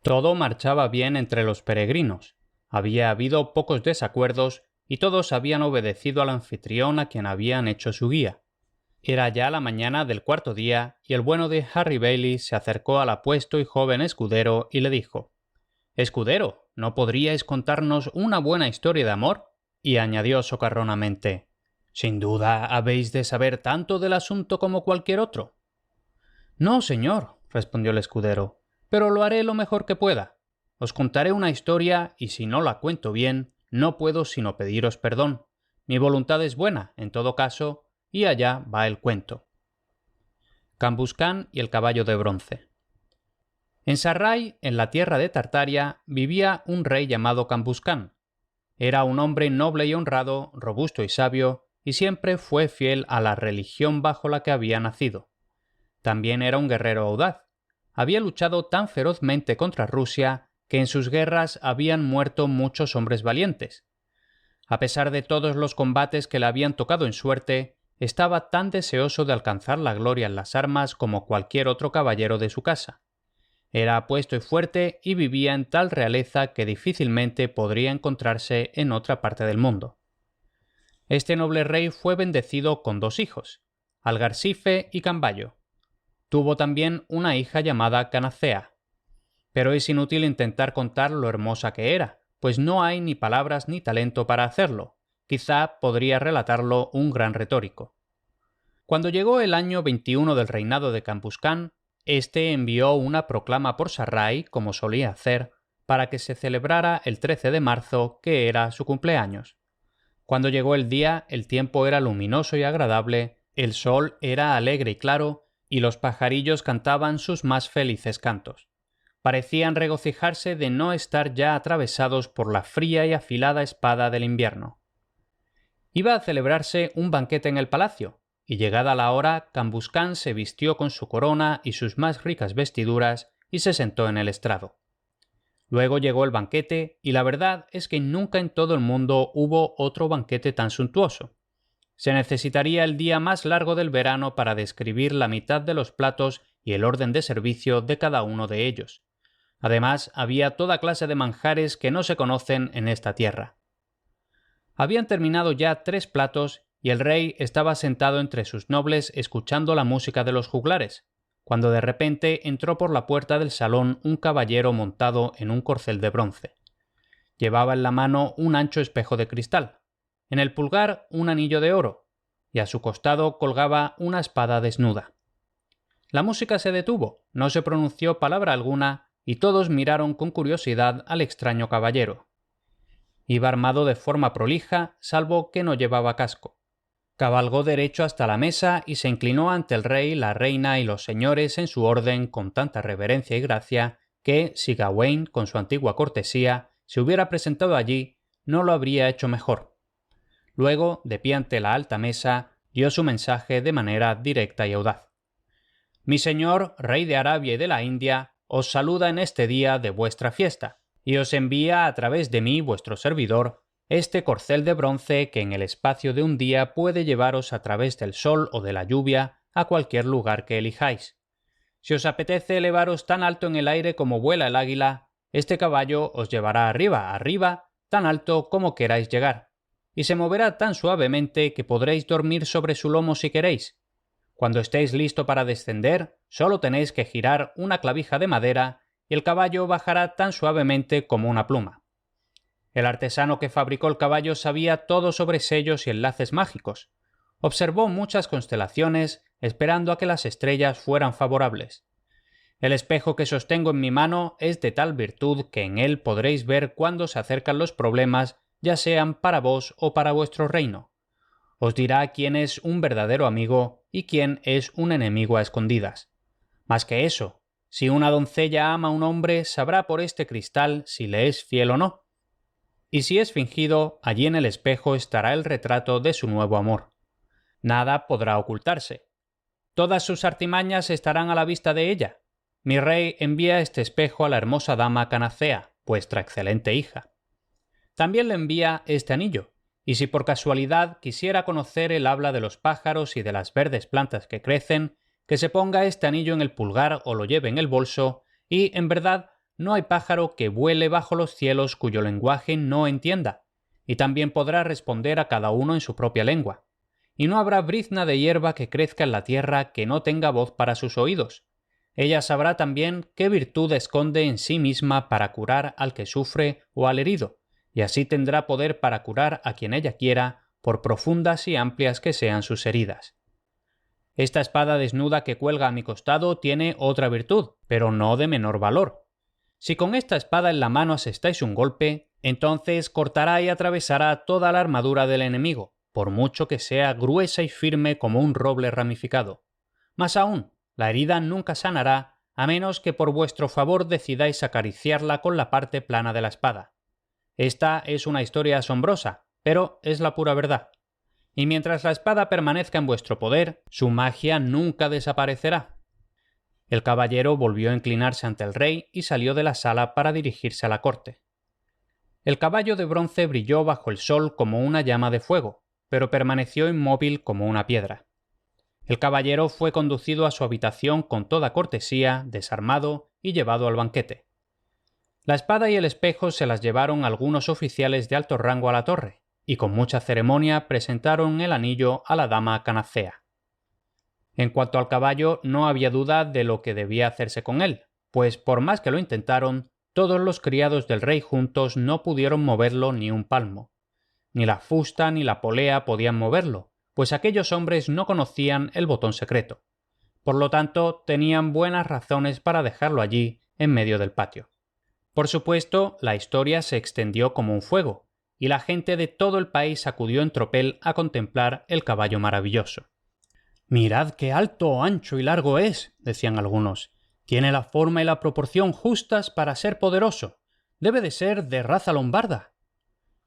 Todo marchaba bien entre los peregrinos. Había habido pocos desacuerdos y todos habían obedecido al anfitrión a quien habían hecho su guía. Era ya la mañana del cuarto día y el bueno de Harry Bailey se acercó al apuesto y joven escudero y le dijo: «Escudero, ¿no podríais contarnos una buena historia de amor?». Y añadió socarronamente: «Sin duda habéis de saber tanto del asunto como cualquier otro». «No, señor», respondió el escudero, «pero lo haré lo mejor que pueda. Os contaré una historia y si no la cuento bien, no puedo sino pediros perdón. Mi voluntad es buena, en todo caso, y allá va el cuento». Cambuscán y el caballo de bronce. En Sarray, en la tierra de Tartaria, vivía un rey llamado Cambuscán. Era un hombre noble y honrado, robusto y sabio, y siempre fue fiel a la religión bajo la que había nacido. También era un guerrero audaz. Había luchado tan ferozmente contra Rusia que en sus guerras habían muerto muchos hombres valientes. A pesar de todos los combates que le habían tocado en suerte, estaba tan deseoso de alcanzar la gloria en las armas como cualquier otro caballero de su casa. Era apuesto y fuerte y vivía en tal realeza que difícilmente podría encontrarse en otra parte del mundo. Este noble rey fue bendecido con 2 hijos, Algarsife y Camballo. Tuvo también una hija llamada Canacea. Pero es inútil intentar contar lo hermosa que era, pues no hay ni palabras ni talento para hacerlo. Quizá podría relatarlo un gran retórico. Cuando llegó el año 21 del reinado de Cambuscán, este envió una proclama por Sarray, como solía hacer, para que se celebrara el 13 de marzo, que era su cumpleaños. Cuando llegó el día, el tiempo era luminoso y agradable, el sol era alegre y claro, y los pajarillos cantaban sus más felices cantos. Parecían regocijarse de no estar ya atravesados por la fría y afilada espada del invierno. Iba a celebrarse un banquete en el palacio, y llegada la hora, Cambuscán se vistió con su corona y sus más ricas vestiduras y se sentó en el estrado. Luego llegó el banquete, y la verdad es que nunca en todo el mundo hubo otro banquete tan suntuoso. Se necesitaría el día más largo del verano para describir la mitad de los platos y el orden de servicio de cada uno de ellos. Además, había toda clase de manjares que no se conocen en esta tierra. Habían terminado ya 3 platos y el rey estaba sentado entre sus nobles escuchando la música de los juglares, cuando de repente entró por la puerta del salón un caballero montado en un corcel de bronce. Llevaba en la mano un ancho espejo de cristal, en el pulgar un anillo de oro, y a su costado colgaba una espada desnuda. La música se detuvo, no se pronunció palabra alguna, y todos miraron con curiosidad al extraño caballero. Iba armado de forma prolija, salvo que no llevaba casco. Cabalgó derecho hasta la mesa y se inclinó ante el rey, la reina y los señores en su orden con tanta reverencia y gracia que, si Gawain, con su antigua cortesía, se hubiera presentado allí, no lo habría hecho mejor. Luego, de pie ante la alta mesa, dio su mensaje de manera directa y audaz. «Mi señor, rey de Arabia y de la India, os saluda en este día de vuestra fiesta, y os envía a través de mí, vuestro servidor, este corcel de bronce que en el espacio de un día puede llevaros a través del sol o de la lluvia a cualquier lugar que elijáis. Si os apetece elevaros tan alto en el aire como vuela el águila, este caballo os llevará arriba, tan alto como queráis llegar, y se moverá tan suavemente que podréis dormir sobre su lomo si queréis. Cuando estéis listo para descender, solo tenéis que girar una clavija de madera y el caballo bajará tan suavemente como una pluma». El artesano que fabricó el caballo sabía todo sobre sellos y enlaces mágicos. Observó muchas constelaciones, esperando a que las estrellas fueran favorables. «El espejo que sostengo en mi mano es de tal virtud que en él podréis ver cuándo se acercan los problemas, ya sean para vos o para vuestro reino. Os dirá quién es un verdadero amigo y quién es un enemigo a escondidas. Más que eso, si una doncella ama a un hombre, sabrá por este cristal si le es fiel o no. Y si es fingido, allí en el espejo estará el retrato de su nuevo amor. Nada podrá ocultarse. Todas sus artimañas estarán a la vista de ella. Mi rey envía este espejo a la hermosa dama Canacea, vuestra excelente hija. También le envía este anillo, y si por casualidad quisiera conocer el habla de los pájaros y de las verdes plantas que crecen, que se ponga este anillo en el pulgar o lo lleve en el bolso, y, en verdad, no hay pájaro que vuele bajo los cielos cuyo lenguaje no entienda, y también podrá responder a cada uno en su propia lengua. Y no habrá brizna de hierba que crezca en la tierra que no tenga voz para sus oídos. Ella sabrá también qué virtud esconde en sí misma para curar al que sufre o al herido, y así tendrá poder para curar a quien ella quiera, por profundas y amplias que sean sus heridas. Esta espada desnuda que cuelga a mi costado tiene otra virtud, pero no de menor valor. Si con esta espada en la mano asestáis un golpe, entonces cortará y atravesará toda la armadura del enemigo, por mucho que sea gruesa y firme como un roble ramificado. Más aún, la herida nunca sanará, a menos que por vuestro favor decidáis acariciarla con la parte plana de la espada. Esta es una historia asombrosa, pero es la pura verdad. Y mientras la espada permanezca en vuestro poder, su magia nunca desaparecerá. El caballero volvió a inclinarse ante el rey y salió de la sala para dirigirse a la corte. El caballo de bronce brilló bajo el sol como una llama de fuego, pero permaneció inmóvil como una piedra. El caballero fue conducido a su habitación con toda cortesía, desarmado y llevado al banquete. La espada y el espejo se las llevaron algunos oficiales de alto rango a la torre, y con mucha ceremonia presentaron el anillo a la dama Canacea. En cuanto al caballo, no había duda de lo que debía hacerse con él, pues por más que lo intentaron, todos los criados del rey juntos no pudieron moverlo ni un palmo. Ni la fusta ni la polea podían moverlo, pues aquellos hombres no conocían el botón secreto. Por lo tanto, tenían buenas razones para dejarlo allí, en medio del patio. Por supuesto, la historia se extendió como un fuego, y la gente de todo el país acudió en tropel a contemplar el caballo maravilloso. «Mirad qué alto, ancho y largo es», decían algunos. «Tiene la forma y la proporción justas para ser poderoso. Debe de ser de raza lombarda».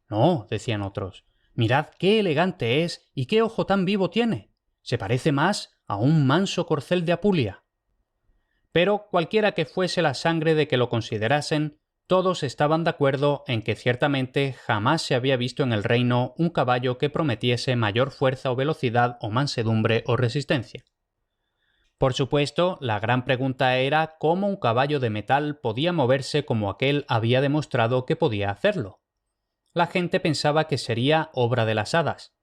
«No», decían otros. «Mirad qué elegante es y qué ojo tan vivo tiene. Se parece más a un manso corcel de Apulia». Pero cualquiera que fuese la sangre de que lo considerasen, todos estaban de acuerdo en que ciertamente jamás se había visto en el reino un caballo que prometiese mayor fuerza o velocidad o mansedumbre o resistencia. Por supuesto, la gran pregunta era cómo un caballo de metal podía moverse como aquel había demostrado que podía hacerlo. La gente pensaba que sería obra de las hadas.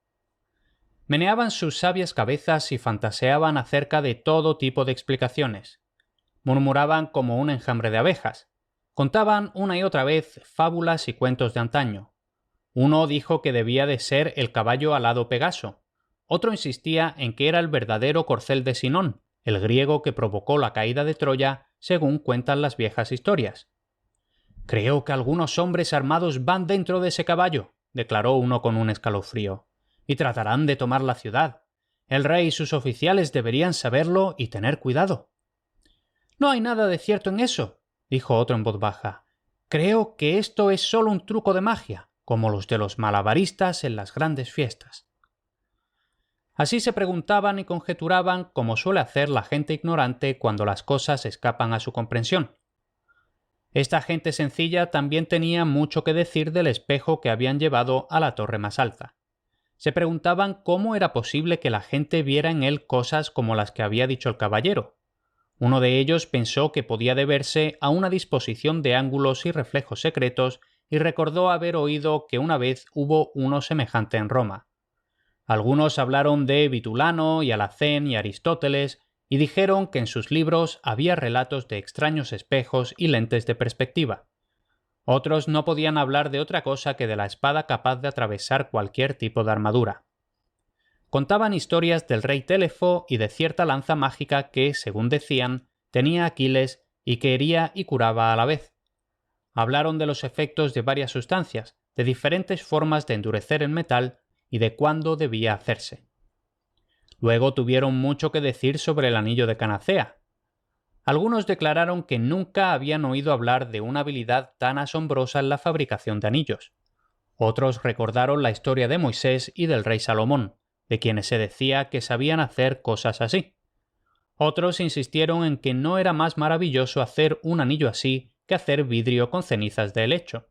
Meneaban sus sabias cabezas y fantaseaban acerca de todo tipo de explicaciones. Murmuraban como un enjambre de abejas. Contaban una y otra vez fábulas y cuentos de antaño. Uno dijo que debía de ser el caballo alado Pegaso. Otro insistía en que era el verdadero corcel de Sinón, el griego que provocó la caída de Troya, según cuentan las viejas historias. «Creo que algunos hombres armados van dentro de ese caballo», declaró uno con un escalofrío, «y tratarán de tomar la ciudad. El rey y sus oficiales deberían saberlo y tener cuidado». «No hay nada de cierto en eso», dijo otro en voz baja. «Creo que esto es solo un truco de magia, como los de los malabaristas en las grandes fiestas». Así se preguntaban y conjeturaban como suele hacer la gente ignorante cuando las cosas escapan a su comprensión. Esta gente sencilla también tenía mucho que decir del espejo que habían llevado a la torre más alta. Se preguntaban cómo era posible que la gente viera en él cosas como las que había dicho el caballero. Uno de ellos pensó que podía deberse a una disposición de ángulos y reflejos secretos y recordó haber oído que una vez hubo uno semejante en Roma. Algunos hablaron de Vitulano y Alacén y Aristóteles y dijeron que en sus libros había relatos de extraños espejos y lentes de perspectiva. Otros no podían hablar de otra cosa que de la espada capaz de atravesar cualquier tipo de armadura. Contaban historias del rey Télefo y de cierta lanza mágica que, según decían, tenía Aquiles y que hería y curaba a la vez. Hablaron de los efectos de varias sustancias, de diferentes formas de endurecer el metal y de cuándo debía hacerse. Luego tuvieron mucho que decir sobre el anillo de Canacea. Algunos declararon que nunca habían oído hablar de una habilidad tan asombrosa en la fabricación de anillos. Otros recordaron la historia de Moisés y del rey Salomón, de quienes se decía que sabían hacer cosas así. Otros insistieron en que no era más maravilloso hacer un anillo así que hacer vidrio con cenizas de helecho.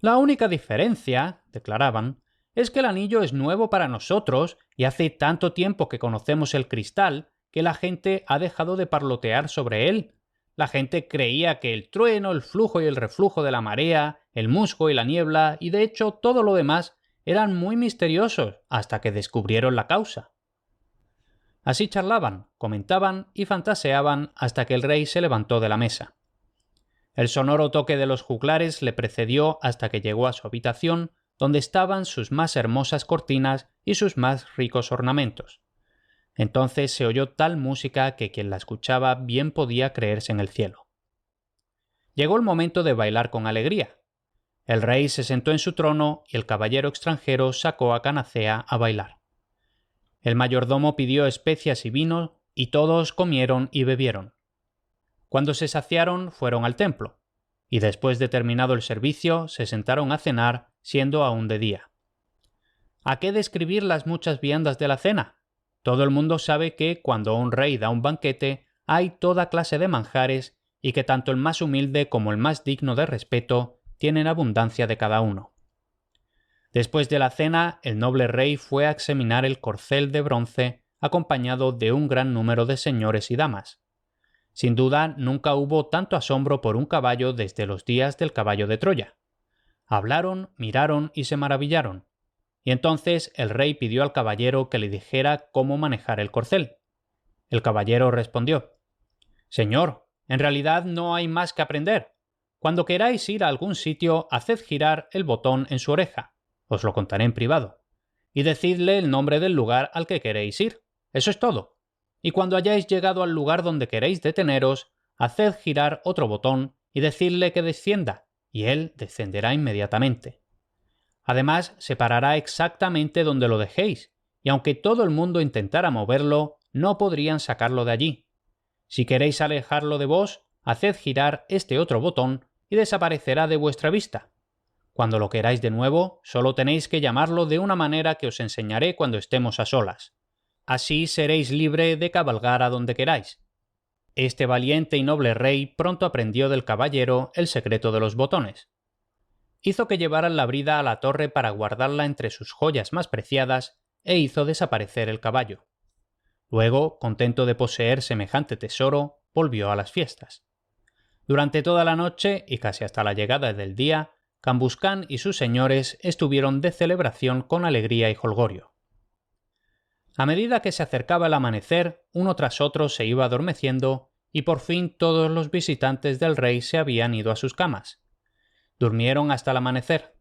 «La única diferencia», declaraban, «es que el anillo es nuevo para nosotros y hace tanto tiempo que conocemos el cristal que la gente ha dejado de parlotear sobre él. La gente creía que el trueno, el flujo y el reflujo de la marea, el musgo y la niebla, y de hecho todo lo demás, eran muy misteriosos hasta que descubrieron la causa. Así charlaban, comentaban y fantaseaban hasta que el rey se levantó de la mesa. El sonoro toque de los juglares le precedió hasta que llegó a su habitación, donde estaban sus más hermosas cortinas y sus más ricos ornamentos. Entonces se oyó tal música que quien la escuchaba bien podía creerse en el cielo. Llegó el momento de bailar con alegría. El rey se sentó en su trono y el caballero extranjero sacó a Canacea a bailar. El mayordomo pidió especias y vino, y todos comieron y bebieron. Cuando se saciaron, fueron al templo, y después de terminado el servicio, se sentaron a cenar, siendo aún de día. ¿A qué describir las muchas viandas de la cena? Todo el mundo sabe que, cuando un rey da un banquete, hay toda clase de manjares, y que tanto el más humilde como el más digno de respeto tienen abundancia de cada uno. Después de la cena, el noble rey fue a examinar el corcel de bronce, acompañado de un gran número de señores y damas. Sin duda, nunca hubo tanto asombro por un caballo desde los días del caballo de Troya. Hablaron, miraron y se maravillaron. Y entonces el rey pidió al caballero que le dijera cómo manejar el corcel. El caballero respondió: «Señor, en realidad no hay más que aprender. Cuando queráis ir a algún sitio, haced girar el botón en su oreja. Os lo contaré en privado. Y decidle el nombre del lugar al que queréis ir. Eso es todo. Y cuando hayáis llegado al lugar donde queréis deteneros, haced girar otro botón y decidle que descienda, y él descenderá inmediatamente. Además, se parará exactamente donde lo dejéis, y aunque todo el mundo intentara moverlo, no podrían sacarlo de allí. Si queréis alejarlo de vos, haced girar este otro botón y desaparecerá de vuestra vista. Cuando lo queráis de nuevo, solo tenéis que llamarlo de una manera que os enseñaré cuando estemos a solas. Así seréis libre de cabalgar a donde queráis». Este valiente y noble rey pronto aprendió del caballero el secreto de los botones. Hizo que llevaran la brida a la torre para guardarla entre sus joyas más preciadas e hizo desaparecer el caballo. Luego, contento de poseer semejante tesoro, volvió a las fiestas. Durante toda la noche y casi hasta la llegada del día, Cambuscán y sus señores estuvieron de celebración con alegría y jolgorio. A medida que se acercaba el amanecer, uno tras otro se iba adormeciendo y por fin todos los visitantes del rey se habían ido a sus camas. Durmieron hasta el amanecer.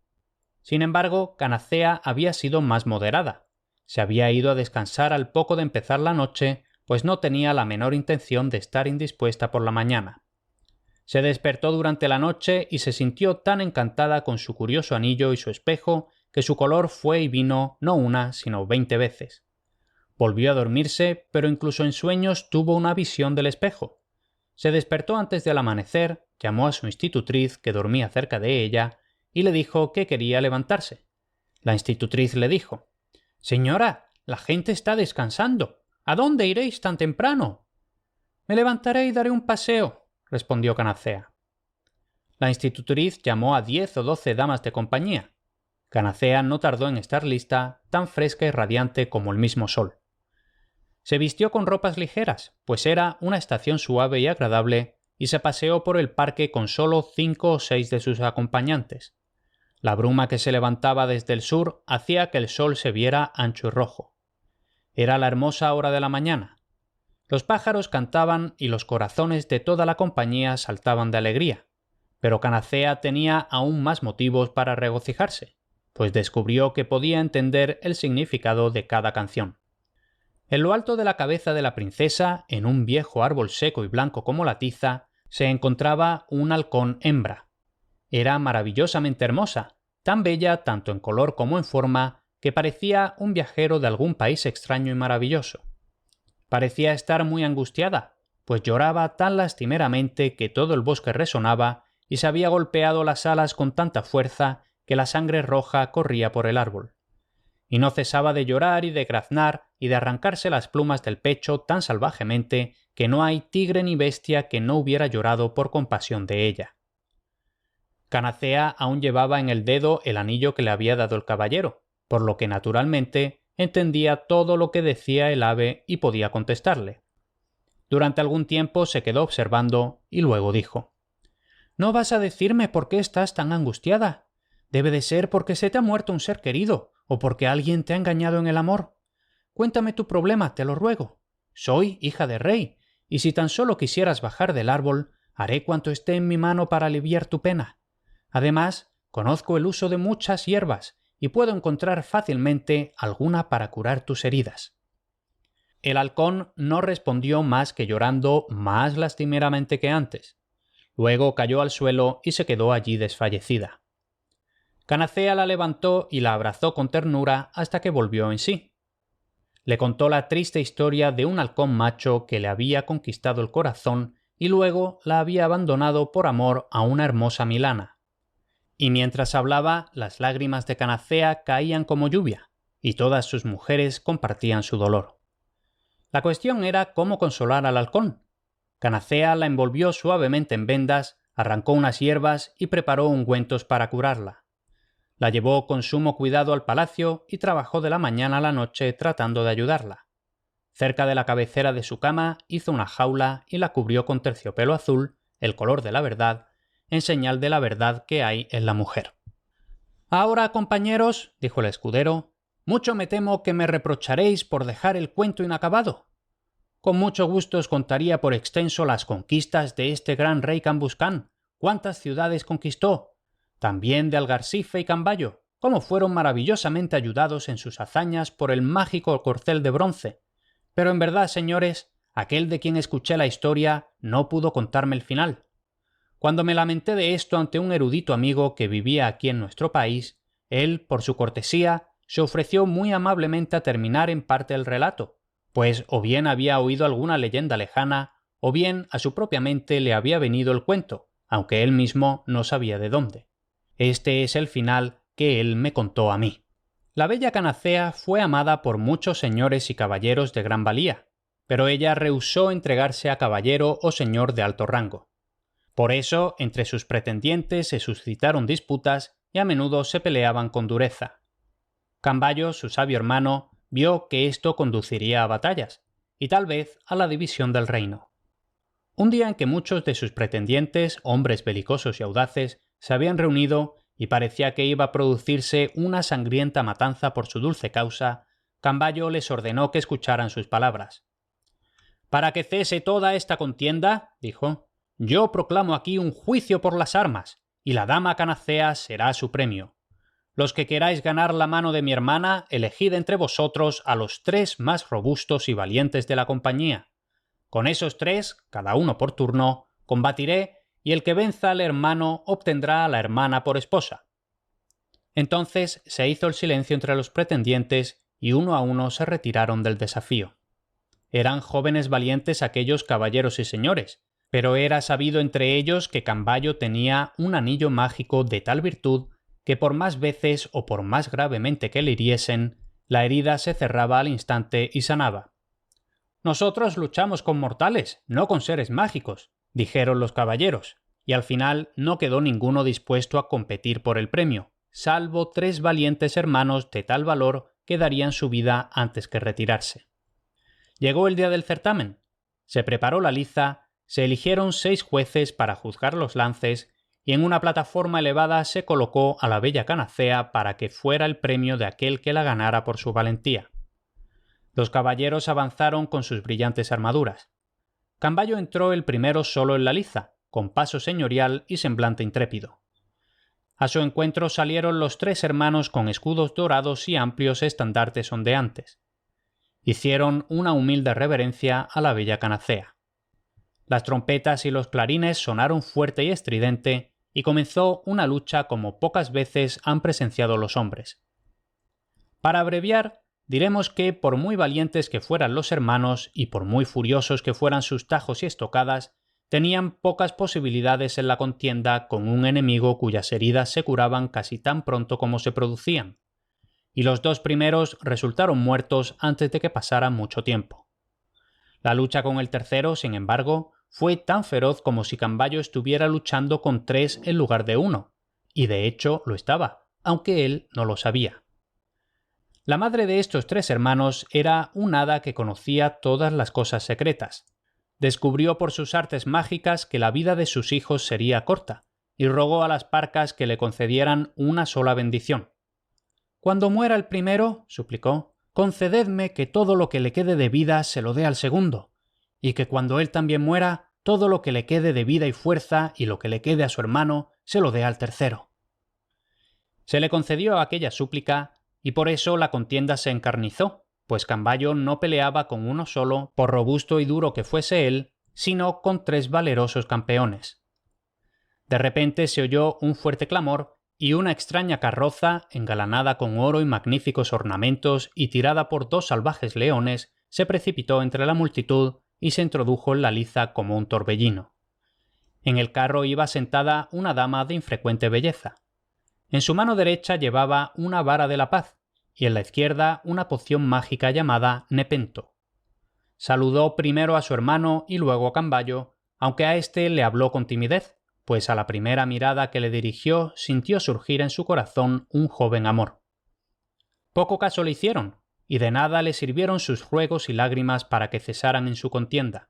Sin embargo, Canacea había sido más moderada. Se había ido a descansar al poco de empezar la noche, pues no tenía la menor intención de estar indispuesta por la mañana. Se despertó durante la noche y se sintió tan encantada con su curioso anillo y su espejo que su color fue y vino no una, sino 20 veces. Volvió a dormirse, pero incluso en sueños tuvo una visión del espejo. Se despertó antes del amanecer, llamó a su institutriz, que dormía cerca de ella, y le dijo que quería levantarse. La institutriz le dijo: «Señora, la gente está descansando. ¿A dónde iréis tan temprano?» «Me levantaré y daré un paseo», respondió Canacea. La institutriz llamó a 10 o 12 damas de compañía. Canacea no tardó en estar lista, tan fresca y radiante como el mismo sol. Se vistió con ropas ligeras, pues era una estación suave y agradable, y se paseó por el parque con solo 5 o 6 de sus acompañantes. La bruma que se levantaba desde el sur hacía que el sol se viera ancho y rojo. Era la hermosa hora de la mañana. Los pájaros cantaban y los corazones de toda la compañía saltaban de alegría, pero Canacea tenía aún más motivos para regocijarse, pues descubrió que podía entender el significado de cada canción. En lo alto de la cabeza de la princesa, en un viejo árbol seco y blanco como la tiza, se encontraba un halcón hembra. Era maravillosamente hermosa, tan bella tanto en color como en forma, que parecía un viajero de algún país extraño y maravilloso. Parecía estar muy angustiada, pues lloraba tan lastimeramente que todo el bosque resonaba y se había golpeado las alas con tanta fuerza que la sangre roja corría por el árbol. Y no cesaba de llorar y de graznar y de arrancarse las plumas del pecho tan salvajemente que no hay tigre ni bestia que no hubiera llorado por compasión de ella. Canacea aún llevaba en el dedo el anillo que le había dado el caballero, por lo que naturalmente entendía todo lo que decía el ave y podía contestarle. Durante algún tiempo se quedó observando y luego dijo: «¿No vas a decirme por qué estás tan angustiada? Debe de ser porque se te ha muerto un ser querido o porque alguien te ha engañado en el amor. Cuéntame tu problema, te lo ruego. Soy hija de rey, y si tan solo quisieras bajar del árbol, haré cuanto esté en mi mano para aliviar tu pena. Además, conozco el uso de muchas hierbas y puedo encontrar fácilmente alguna para curar tus heridas». El halcón no respondió más que llorando más lastimeramente que antes. Luego cayó al suelo y se quedó allí desfallecida. Canacea la levantó y la abrazó con ternura hasta que volvió en sí. Le contó la triste historia de un halcón macho que le había conquistado el corazón y luego la había abandonado por amor a una hermosa milana. Y mientras hablaba, las lágrimas de Canacea caían como lluvia, y todas sus mujeres compartían su dolor. La cuestión era cómo consolar al halcón. Canacea la envolvió suavemente en vendas, arrancó unas hierbas y preparó ungüentos para curarla. La llevó con sumo cuidado al palacio y trabajó de la mañana a la noche tratando de ayudarla. Cerca de la cabecera de su cama hizo una jaula y la cubrió con terciopelo azul, el color de la verdad, en señal de la verdad que hay en la mujer. «Ahora, compañeros», dijo el escudero, «mucho me temo que me reprocharéis por dejar el cuento inacabado. Con mucho gusto os contaría por extenso las conquistas de este gran rey Cambuscán, cuántas ciudades conquistó, también de Algarsife y Cambayo, cómo fueron maravillosamente ayudados en sus hazañas por el mágico corcel de bronce. Pero en verdad, señores, aquel de quien escuché la historia no pudo contarme el final. Cuando me lamenté de esto ante un erudito amigo que vivía aquí en nuestro país, él, por su cortesía, se ofreció muy amablemente a terminar en parte el relato, pues o bien había oído alguna leyenda lejana, o bien a su propia mente le había venido el cuento, aunque él mismo no sabía de dónde. Este es el final que él me contó a mí. La bella Canacea fue amada por muchos señores y caballeros de gran valía, pero ella rehusó entregarse a caballero o señor de alto rango. Por eso, entre sus pretendientes se suscitaron disputas y a menudo se peleaban con dureza. Cambayo, su sabio hermano, vio que esto conduciría a batallas, y tal vez a la división del reino. Un día en que muchos de sus pretendientes, hombres belicosos y audaces, se habían reunido y parecía que iba a producirse una sangrienta matanza por su dulce causa, Cambayo les ordenó que escucharan sus palabras. «Para que cese toda esta contienda», dijo, «yo proclamo aquí un juicio por las armas, y la dama Canacea será su premio. Los que queráis ganar la mano de mi hermana, elegid entre vosotros a los 3 más robustos y valientes de la compañía. Con esos 3, cada uno por turno, combatiré, y el que venza al hermano obtendrá a la hermana por esposa». Entonces se hizo el silencio entre los pretendientes y uno a uno se retiraron del desafío. Eran jóvenes valientes aquellos caballeros y señores, pero era sabido entre ellos que Cambayo tenía un anillo mágico de tal virtud que por más veces o por más gravemente que le hiriesen, la herida se cerraba al instante y sanaba. «Nosotros luchamos con mortales, no con seres mágicos», dijeron los caballeros, y al final no quedó ninguno dispuesto a competir por el premio, salvo 3 valientes hermanos de tal valor que darían su vida antes que retirarse. Llegó el día del certamen. Se preparó la liza, se eligieron 6 jueces para juzgar los lances y en una plataforma elevada se colocó a la bella Canacea para que fuera el premio de aquel que la ganara por su valentía. Los caballeros avanzaron con sus brillantes armaduras. Cambayo entró el primero solo en la liza, con paso señorial y semblante intrépido. A su encuentro salieron los 3 hermanos con escudos dorados y amplios estandartes ondeantes. Hicieron una humilde reverencia a la bella Canacea. Las trompetas y los clarines sonaron fuerte y estridente y comenzó una lucha como pocas veces han presenciado los hombres. Para abreviar, diremos que por muy valientes que fueran los hermanos y por muy furiosos que fueran sus tajos y estocadas, tenían pocas posibilidades en la contienda con un enemigo cuyas heridas se curaban casi tan pronto como se producían, y los 2 primeros resultaron muertos antes de que pasara mucho tiempo. La lucha con el tercero, sin embargo, fue tan feroz como si Cambayo estuviera luchando con 3 en lugar de 1, y de hecho lo estaba, aunque él no lo sabía. La madre de estos 3 hermanos era un hada que conocía todas las cosas secretas. descubrió por sus artes mágicas que la vida de sus hijos sería corta, y rogó a las parcas que le concedieran una sola bendición. «Cuando muera el primero», suplicó, «concededme que todo lo que le quede de vida se lo dé al segundo, y que cuando él también muera, todo lo que le quede de vida y fuerza y lo que le quede a su hermano se lo dé al tercero». Se le concedió aquella súplica, y por eso la contienda se encarnizó, pues Camballo no peleaba con uno solo, por robusto y duro que fuese él, sino con 3 valerosos campeones. De repente se oyó un fuerte clamor, y una extraña carroza, engalanada con oro y magníficos ornamentos y tirada por 2 salvajes leones, se precipitó entre la multitud y se introdujo en la liza como un torbellino. En el carro iba sentada una dama de infrecuente belleza. En su mano derecha llevaba una vara de la paz, y en la izquierda una poción mágica llamada Nepento. Saludó primero a su hermano y luego a Camballo, aunque a éste le habló con timidez, pues a la primera mirada que le dirigió sintió surgir en su corazón un joven amor. Poco caso le hicieron, y de nada le sirvieron sus ruegos y lágrimas para que cesaran en su contienda.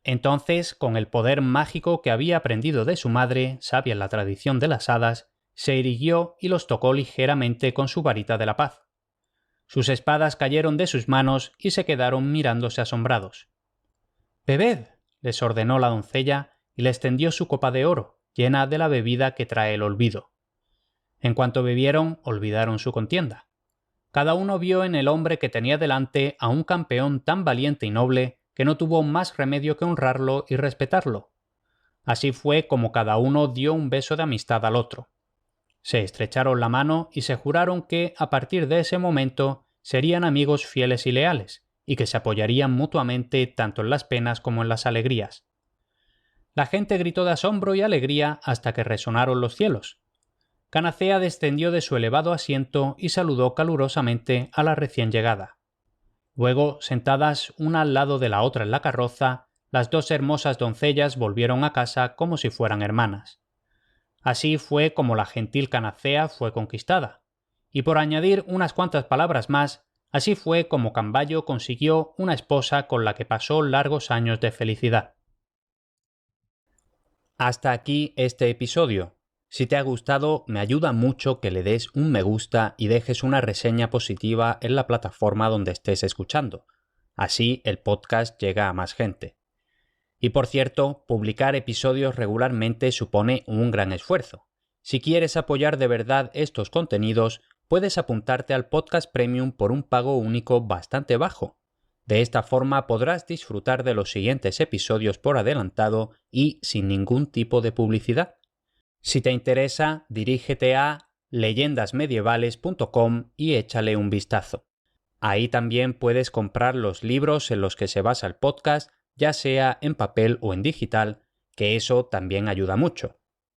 Entonces, con el poder mágico que había aprendido de su madre, sabia en la tradición de las hadas, se irguió y los tocó ligeramente con su varita de la paz. Sus espadas cayeron de sus manos y se quedaron mirándose asombrados. «Bebed», les ordenó la doncella y les tendió su copa de oro, llena de la bebida que trae el olvido. En cuanto bebieron, olvidaron su contienda. Cada uno vio en el hombre que tenía delante a un campeón tan valiente y noble que no tuvo más remedio que honrarlo y respetarlo. Así fue como cada uno dio un beso de amistad al otro. Se estrecharon la mano y se juraron que, a partir de ese momento, serían amigos fieles y leales, y que se apoyarían mutuamente tanto en las penas como en las alegrías. La gente gritó de asombro y alegría hasta que resonaron los cielos. Canacea descendió de su elevado asiento y saludó calurosamente a la recién llegada. Luego, sentadas una al lado de la otra en la carroza, las 2 hermosas doncellas volvieron a casa como si fueran hermanas. Así fue como la gentil Canacea fue conquistada, y por añadir unas cuantas palabras más, así fue como Camballo consiguió una esposa con la que pasó largos años de felicidad. Hasta aquí este episodio. Si te ha gustado, me ayuda mucho que le des un me gusta y dejes una reseña positiva en la plataforma donde estés escuchando. Así el podcast llega a más gente. Y por cierto, publicar episodios regularmente supone un gran esfuerzo. Si quieres apoyar de verdad estos contenidos, puedes apuntarte al Podcast Premium por un pago único bastante bajo. De esta forma podrás disfrutar de los siguientes episodios por adelantado y sin ningún tipo de publicidad. Si te interesa, dirígete a leyendasmedievales.com y échale un vistazo. Ahí también puedes comprar los libros en los que se basa el podcast, ya sea en papel o en digital, que eso también ayuda mucho.